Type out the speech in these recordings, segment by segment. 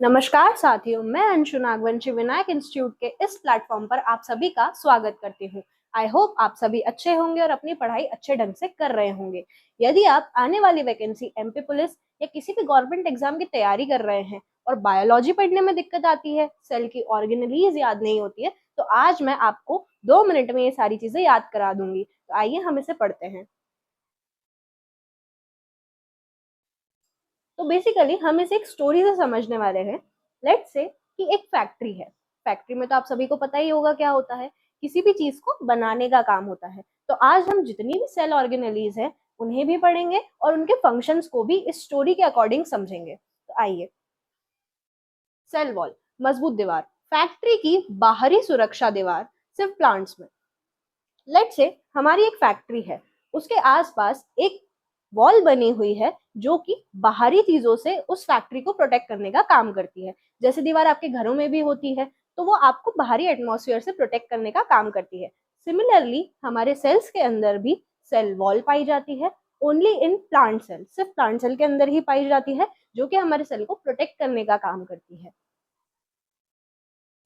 नमस्कार साथियों, मैं अंशु नागवंशी विनायक इंस्टीट्यूट के इस प्लेटफॉर्म पर आप सभी का स्वागत करती हूँ। आई होप आप सभी अच्छे होंगे और अपनी पढ़ाई अच्छे ढंग से कर रहे होंगे। यदि आप आने वाली वैकेंसी एमपी पुलिस या किसी भी गवर्नमेंट एग्जाम की तैयारी कर रहे हैं और बायोलॉजी पढ़ने में दिक्कत आती है, सेल की ऑर्गेनेलीज याद नहीं होती है, तो आज मैं आपको 2 मिनट में ये सारी चीजें याद करा दूंगी। तो आइए हम इसे पढ़ते हैं। तो बेसिकली हम इसे एक स्टोरी से समझने वाले हैं। लेट्स से कि एक फैक्ट्री है। फैक्ट्री में तो आप सभी को पता ही होगा क्या होता है, किसी भी चीज को बनाने का काम होता है। तो आज हम जितनी भी सेल ऑर्गेनेलीज हैं उन्हें भी पढ़ेंगे और उनके फंक्शंस को भी इस स्टोरी के अकॉर्डिंग समझेंगे। तो आइए। सेल वॉल, मजबूत दीवार, फैक्ट्री की बाहरी सुरक्षा दीवार सिर्फ प्लांट्स में। लेट्स से हमारी एक फैक्ट्री है, उसके आसपास एक वॉल बनी हुई है जो कि बाहरी चीजों से उस फैक्ट्री को प्रोटेक्ट करने का काम करती है। जैसे दीवार आपके घरों में भी होती है, तो वो आपको बाहरी एटमॉस्फेयर से प्रोटेक्ट करने का काम करती है। सिमिलरली हमारे सेल्स के अंदर भी सेल वॉल पाई जाती है। ओनली इन प्लांट सेल, सिर्फ प्लांट सेल के अंदर ही पाई जाती है, जो कि हमारे सेल को प्रोटेक्ट करने का काम करती है।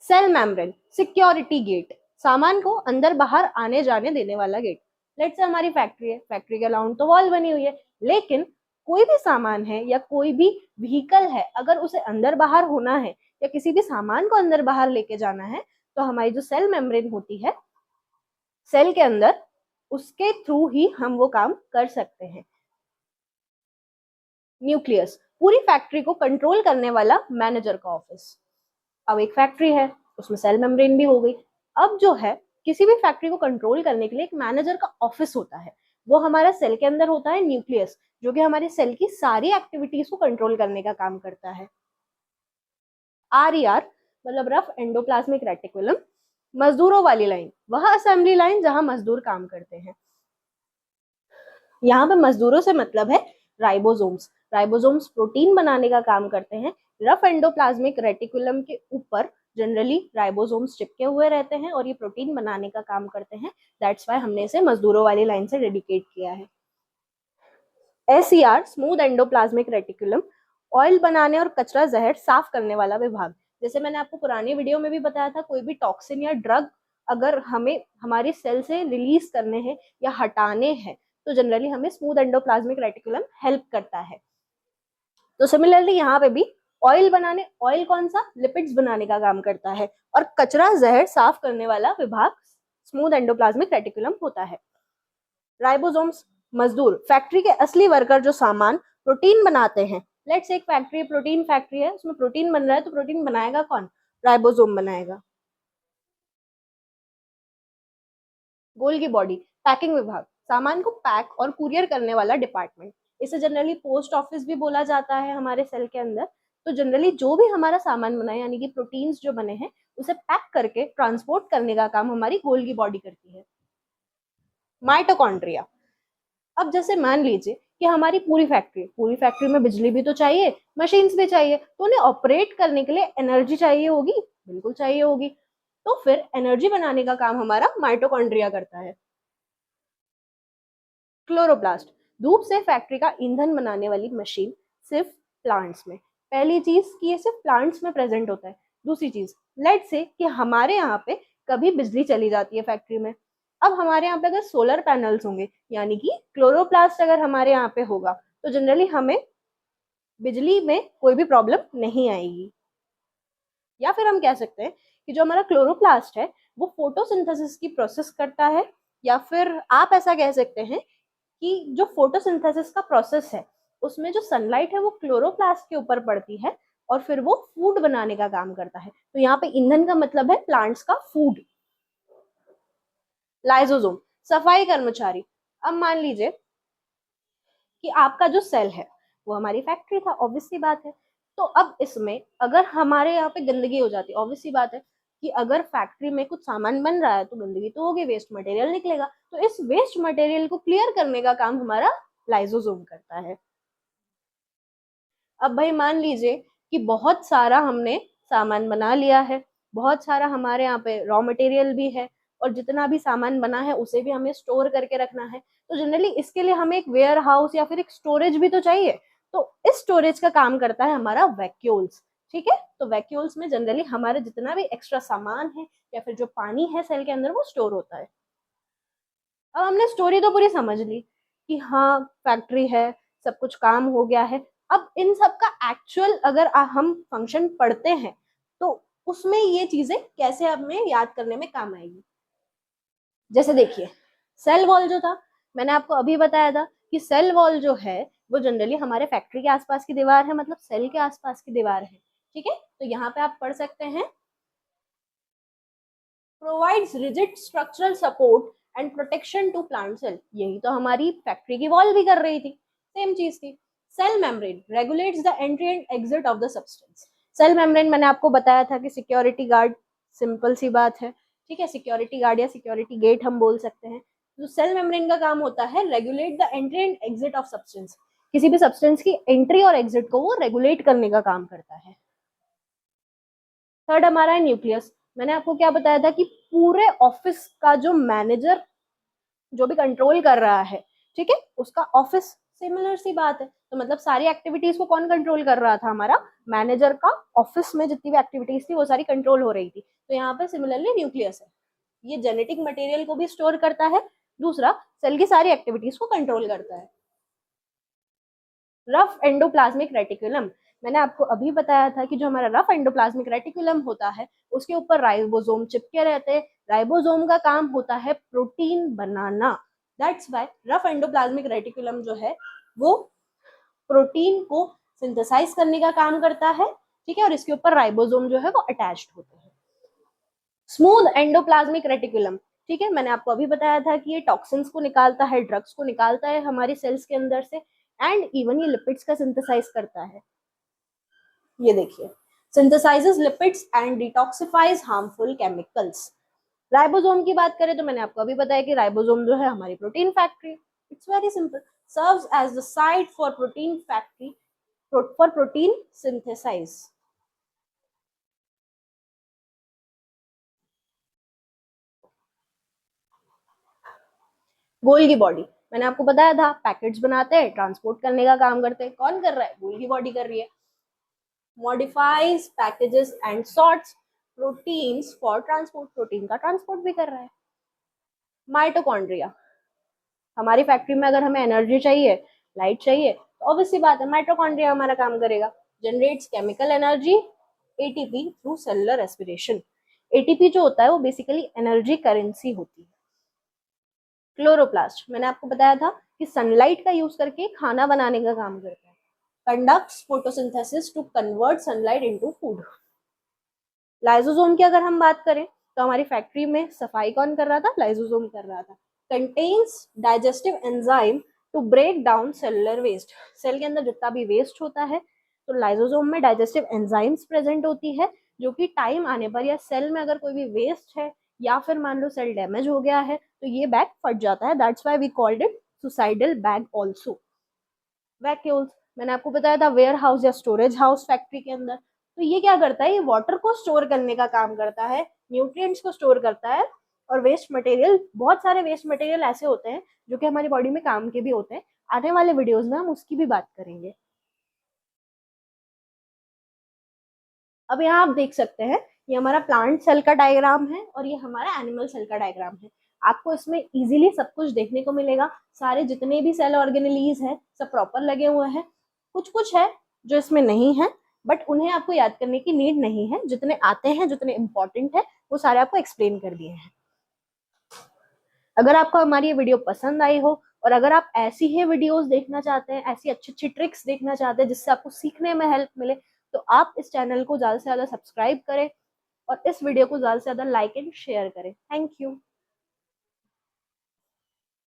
सेल मेम्ब्रेन, सिक्योरिटी गेट, सामान को अंदर बाहर आने जाने देने वाला गेट। लेट्स से हमारी फैक्ट्री है, फैक्ट्री के अराउंड तो वॉल बनी हुई है, लेकिन कोई भी सामान है या कोई भी व्हीकल है, अगर उसे अंदर बाहर होना है या किसी भी सामान को अंदर बाहर लेके जाना है, तो हमारी जो सेल मेम्ब्रेन होती है सेल के अंदर, उसके थ्रू ही हम वो काम कर सकते हैं। न्यूक्लियस, पूरी फैक्ट्री को कंट्रोल करने वाला मैनेजर का ऑफिस। अब एक फैक्ट्री है, उसमें सेल मेम्ब्रेन भी हो गई। अब जो है, किसी भी फैक्ट्री को कंट्रोल करने के लिए एक मैनेजर का ऑफिस होता है। वो हमारा सेल के अंदर होता है न्यूक्लियस, जो कि हमारे सेल की सारी एक्टिविटीज को कंट्रोल करने का काम करता है। RER मतलब रफ एंडोप्लाज्मिक रेटिकुलम, मजदूरों वाली लाइन, वह असेंबली लाइन जहां मजदूर काम करते हैं। यहाँ पे मजदूरों से मतलब है राइबोसोम्स। राइबोसोम्स प्रोटीन बनाने का काम करते हैं। रफ एंडोप्लाज्मिक रेटिकुलम के ऊपर जनरली राइबोसोम्स चिपके हुए रहते हैं और ये प्रोटीन बनाने का काम करते हैं। दैट्स वाई हमने इसे मजदूरों वाली लाइन से डेडिकेट किया है। SER, smooth endoplasmic reticulum, oil बनाने और कचरा जहर साफ करने वाला विभाग। जैसे मैंने आपको पुरानी वीडियो में भी बताया था, कोई भी टॉक्सिन या ड्रग अगर हमें हमारी सेल से रिलीज करने हैं या हटाने हैं, तो जनरली हमें स्मूथ एंडोप्लाज्मिक रेटिकुलम हेल्प करता है। तो सिमिलरली यहाँ पे भी ऑयल बनाने, ऑयल कौन सा, लिपिड्स बनाने का काम करता है, और कचरा जहर साफ करने वाला विभाग स्मूथ एंडोप्लाज्मिक रेटिकुलम होता है। राइबोसोम्स, मजदूर, फैक्ट्री के असली वर्कर जो सामान प्रोटीन बनाते हैं। लेट्स एक फैक्ट्री, प्रोटीन फैक्ट्री है, उसमें प्रोटीन बन रहा है, तो प्रोटीन बनाएगा कौन, राइबोसोम बनाएगा। गोल्गी बॉडी, पैकिंग विभाग, सामान को पैक और कुरियर करने वाला डिपार्टमेंट। इसे जनरली पोस्ट ऑफिस भी बोला जाता है हमारे सेल के अंदर। तो जनरली जो भी हमारा सामान बना है, यानी कि प्रोटीन्स जो बने हैं, उसे पैक करके ट्रांसपोर्ट करने का काम हमारी गोल्गी बॉडी करती है। माइटोकॉन्ड्रिया, अब जैसे मान लीजिए कि हमारी पूरी फैक्ट्री में बिजली भी तो चाहिए, मशीन्स भी चाहिए, तो उन्हें ऑपरेट करने के लिए एनर्जी चाहिए होगी, बिल्कुल चाहिए होगी। तो फिर एनर्जी बनाने का काम हमारा माइटोकॉन्ड्रिया करता है। क्लोरोप्लास्ट, धूप से फैक्ट्री का ईंधन बनाने वाली मशीन, सिर्फ प्लांट्स में। पहली चीज कि ये सिर्फ प्लांट्स में प्रेजेंट होता है। दूसरी चीज, लेट से कि हमारे यहाँ पे कभी बिजली चली जाती है फैक्ट्री में। अब हमारे यहाँ पे अगर सोलर पैनल्स होंगे, यानी कि क्लोरोप्लास्ट अगर हमारे यहाँ पे होगा, तो जनरली हमें बिजली में कोई भी प्रॉब्लम नहीं आएगी। या फिर हम कह सकते हैं कि जो हमारा क्लोरोप्लास्ट है वो फोटोसिंथेसिस की प्रोसेस करता है। या फिर आप ऐसा कह सकते हैं कि जो फोटोसिंथेसिस का प्रोसेस है, उसमें जो सनलाइट है वो क्लोरोप्लास्ट के ऊपर पड़ती है और फिर वो फूड बनाने का काम करता है। तो यहाँ पे ईंधन का मतलब है प्लांट्स का फूड। लाइजोसोम, सफाई कर्मचारी। अब मान लीजिए कि आपका जो सेल है वो हमारी फैक्ट्री था, ऑब्वियस सी बात है। तो अब इसमें अगर हमारे यहाँ पे गंदगी हो जाती है, ऑब्वियस सी बात है कि अगर फैक्ट्री में कुछ सामान बन रहा है तो गंदगी तो होगी, वेस्ट मटेरियल निकलेगा। तो इस वेस्ट मटेरियल को क्लियर करने का काम हमारा लाइजोसोम करता है। अब भाई मान लीजिए कि बहुत सारा हमने सामान बना लिया है, बहुत सारा हमारे यहाँ पे रॉ मटेरियल भी है, और जितना भी सामान बना है उसे भी हमें स्टोर करके रखना है। तो जनरली इसके लिए हमें एक वेयर हाउस या फिर एक स्टोरेज भी तो चाहिए। तो इस स्टोरेज का काम करता है हमारा वैक्यूल्स। ठीक है। तो वैक्यूल्स में जनरली हमारे जितना भी एक्स्ट्रा सामान है या फिर जो पानी है सेल के अंदर वो स्टोर होता है। अब हमने स्टोरी तो पूरी समझ ली कि हाँ फैक्ट्री है, सब कुछ काम हो गया है। अब इन सब का एक्चुअल अगर हम फंक्शन पढ़ते हैं तो उसमें ये चीजें कैसे हमें याद करने में काम आएगी। जैसे देखिए सेल वॉल जो था, मैंने आपको अभी बताया था कि सेल वॉल जो है वो जनरली हमारे फैक्ट्री के आसपास की दीवार है, मतलब सेल के आसपास की दीवार है। ठीक है, तो यहाँ पे आप पढ़ सकते हैं provides rigid structural support and protection to plant cell. यही तो हमारी फैक्ट्री की वॉल भी कर रही थी, सेम चीज थी। Cell membrane regulates the entry and exit of the substance. Cell membrane मैंने आपको बताया था कि सिक्योरिटी गार्ड, सिंपल सी बात है। ठीक है, सिक्योरिटी गार्ड या सिक्योरिटी गेट हम बोल सकते हैं। तो सेल मेम्ब्रेन का काम होता है regulate the entry and exit of substance. किसी भी सब्सटेंस की एंट्री और एग्जिट को वो रेगुलेट करने का काम करता है। थर्ड हमारा है न्यूक्लियस। मैंने आपको क्या बताया था कि पूरे ऑफिस का जो मैनेजर जो भी कंट्रोल कर रहा है, ठीक है, उसका ऑफिस, सिमिलर सी बात है। तो मतलब सारी एक्टिविटीज को कौन कंट्रोल कर रहा था, हमारा मैनेजर का ऑफिस में जितनी भी एक्टिविटीज थी वो सारी कंट्रोल हो रही थी। तो यहाँ पे सिमिलरली न्यूक्लियस है, ये जेनेटिक मटेरियल को भी स्टोर करता है, दूसरा सेल की सारी एक्टिविटीज को कंट्रोल करता है। रफ एंडोप्लाज्मिक रेटिकुलम, मैंने आपको अभी बताया था कि जो हमारा रफ एंडोप्लाज्मिक रेटिकुलम होता है उसके ऊपर राइबोसोम चिपके रहते हैं। राइबोसोम का काम होता है protein banana. That's why rough endoplasmic reticulum जो है वो प्रोटीन को सिंथेसाइज करने का काम करता है। ठीक है, और इसके ऊपर राइबोसोम जो है वो अटैच्ड होते हैं। स्मूथ एंडोप्लाज्मिक रेटिकुलम, ठीक है, मैंने आपको अभी बताया था कि ये टॉक्सिन्स को निकालता है, ड्रग्स को निकालता है हमारी सेल्स के अंदर से, एंड इवन ये लिपिड्स का सिंथेसाइज करता है। ये देखिए, synthesises lipids and detoxifies harmful chemicals. Ribosome की बात करें तो मैंने आपको अभी बताया कि राइबोसोम जो है हमारी protein factory, it's very simple, serves as the site for protein factory for protein synthesize. Golgi body, मैंने आपको बताया था पैकेट्स बनाते हैं, ट्रांसपोर्ट करने का काम करते हैं, कौन कर रहा है, गोल्गी बॉडी कर रही है। Modifies packages and sorts proteins for transport, protein का ट्रांसपोर्ट भी कर रहा है। माइटोकॉन्ड्रिया, हमारी फैक्ट्री में अगर हमें एनर्जी चाहिए, लाइट चाहिए, तो ऑब्वियसली बात है माइटोकॉन्ड्रिया हमारा काम करेगा। Generates chemical energy ATP through cellular respiration. ATP जो होता है वो बेसिकली एनर्जी करेंसी होती है। क्लोरोप्लास्ट, मैंने आपको बताया था कि सनलाइट का यूज करके खाना बनाने का काम करता है। Conducts photosynthesis to convert sunlight into food. Lysosome की अगर हम बात करें तो हमारी फैक्ट्री में सफाई कौन कर रहा था, लाइसोसोम कर रहा था। Contains digestive enzyme to break down cellular waste. Cell के अंदर जितना भी वेस्ट होता है तो लाइसोसोम में डाइजेस्टिव एंजाइम्स प्रेजेंट होती है, जो कि टाइम आने पर या सेल में अगर कोई भी वेस्ट है या फिर मान लो सेल डैमेज हो गया है तो ये बैग फट जाता है। That's why we called it suicidal bag also. Vacuoles, मैंने आपको बताया था वेयर हाउस या स्टोरेज हाउस फैक्ट्री के अंदर। तो ये क्या करता है, ये वाटर को स्टोर करने का काम करता है, न्यूट्रिएंट्स को स्टोर करता है, और वेस्ट मटेरियल, बहुत सारे वेस्ट मटेरियल ऐसे होते हैं जो कि हमारी बॉडी में काम के भी होते हैं। आने वाले वीडियोस में हम उसकी भी बात करेंगे। अब यहाँ आप देख सकते हैं ये हमारा प्लांट सेल का डायग्राम है और ये हमारा एनिमल सेल का डायग्राम है। आपको इसमें इजीली सब कुछ देखने को मिलेगा, सारे जितने भी सेल ऑर्गेनेलीज हैं सब प्रॉपर लगे हुए हैं। कुछ कुछ है जो इसमें नहीं है, बट उन्हें आपको याद करने की नीड नहीं है, जितने आते हैं जितने इंपॉर्टेंट है वो सारे आपको एक्सप्लेन कर दिए हैं। अगर आपको हमारी ये वीडियो पसंद आई हो और अगर आप ऐसी ही वीडियोस देखना चाहते हैं, ऐसी अच्छी अच्छी ट्रिक्स देखना चाहते हैं जिससे आपको सीखने में हेल्प मिले, तो आप इस चैनल को ज़्यादा से ज़्यादा सब्सक्राइब करें और इस वीडियो को ज़्यादा से ज़्यादा लाइक एंड शेयर करें। Thank you.